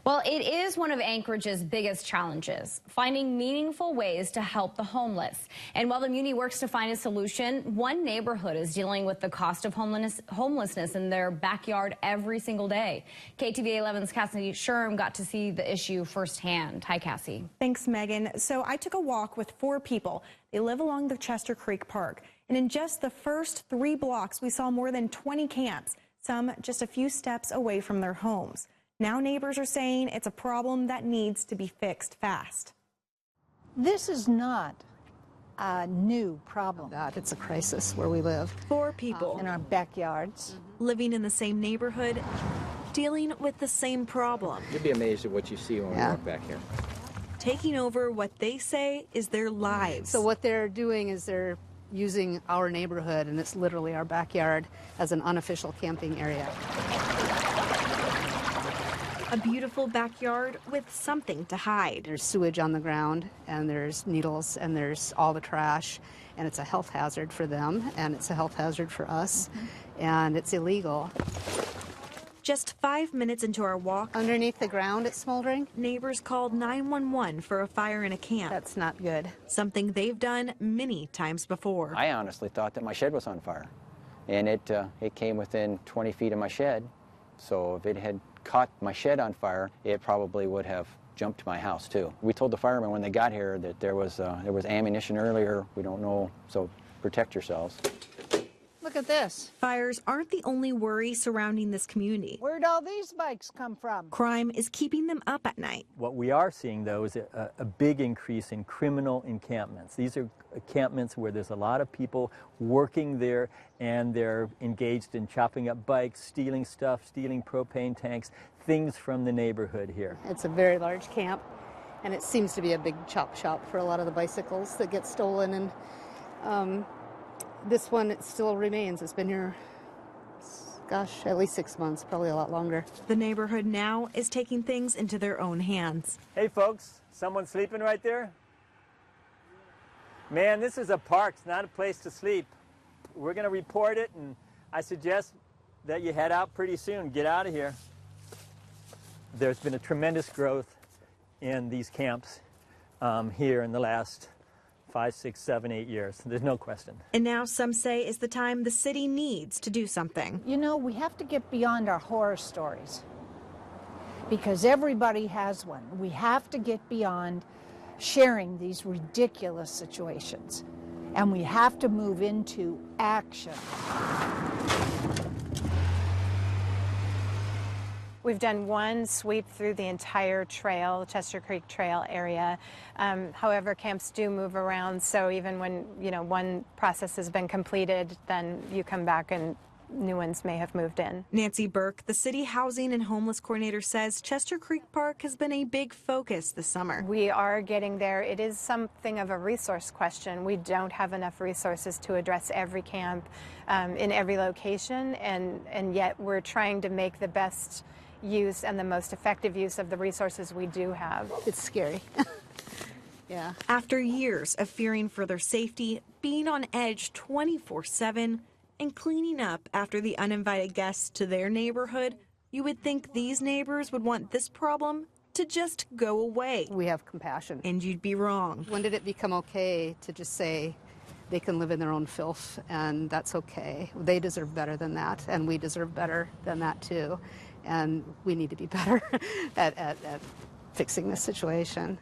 Well, it is one of Anchorage's biggest challenges, finding meaningful ways to help the homeless. And while the Muni works to find a solution, one neighborhood is dealing with the cost of homelessness in their backyard every single day. KTVA 11's Cassie Schirm got to see the issue firsthand. Hi, Cassie. Thanks, Megan. So I took a walk with 4 people. They live along the Chester Creek Park. And in just the first 3 blocks, we saw more than 20 camps, some just a few steps away from their homes. Now neighbors are saying it's a problem that needs to be fixed fast. This is not a new problem. It's a crisis where we live. 4 people in our backyards. Living in the same neighborhood, dealing with the same problem. You'd be amazed at what you see when we walk back here. Taking over what they say is their lives. So what they're doing is they're using our neighborhood, and it's literally our backyard, as an unofficial camping area. A beautiful backyard with something to hide. There's sewage on the ground, and there's needles, and there's all the trash, and it's a health hazard for them, and it's a health hazard for us, and it's illegal. Just 5 minutes into our walk, Underneath the ground, it's smoldering. neighbors called 911 for a fire in a camp. That's not good. Something they've done many times before. I honestly thought that my shed was on fire, and it came within 20 feet of my shed. So if it had caught my shed on fire, it probably would have jumped my house too. We told the firemen when they got here that there was ammunition earlier. We don't know, so protect yourselves. Look at this. Fires aren't the only worry surrounding this community. Where'd all these bikes come from? Crime is keeping them up at night. What we are seeing, though, is a big increase in criminal encampments. These are encampments where there's a lot of people working there, and they're engaged in chopping up bikes, stealing stuff, stealing propane tanks, things from the neighborhood here. It's a very large camp, and it seems to be a big chop shop for a lot of the bicycles that get stolen. And this one, it still remains. It's been here, gosh, at least 6 months, probably a lot longer. The neighborhood now is taking things into their own hands. Hey, folks, someone sleeping right there? Man, this is a park. It's not a place to sleep. We're going to report it, and I suggest that you head out pretty soon. Get out of here. There's been a tremendous growth in these camps here in the last 5, 6, 7, 8 years. There's no question. And now some say is the time the city needs to do something. You know, we have to get beyond our horror stories because everybody has one. We have to get beyond sharing these ridiculous situations, and we have to move into action. We've done one sweep through the entire trail, Chester Creek Trail area. However, camps do move around, so even when one process has been completed, then you come back and new ones may have moved in. Nancy Burke, the city housing and homeless coordinator, says Chester Creek Park has been a big focus this summer. We are getting there. It is something of a resource question. We don't have enough resources to address every camp in every location, and yet we're trying to make the best use and the most effective use of the resources we do have. It's scary. Yeah. After years of fearing for their safety, being on edge 24/7, and cleaning up after the uninvited guests to their neighborhood, you would think these neighbors would want this problem to just go away. We have compassion. And you'd be wrong. When did it become okay to just say they can live in their own filth and that's okay? They deserve better than that, and we deserve better than that too. And we need to be better at fixing this situation.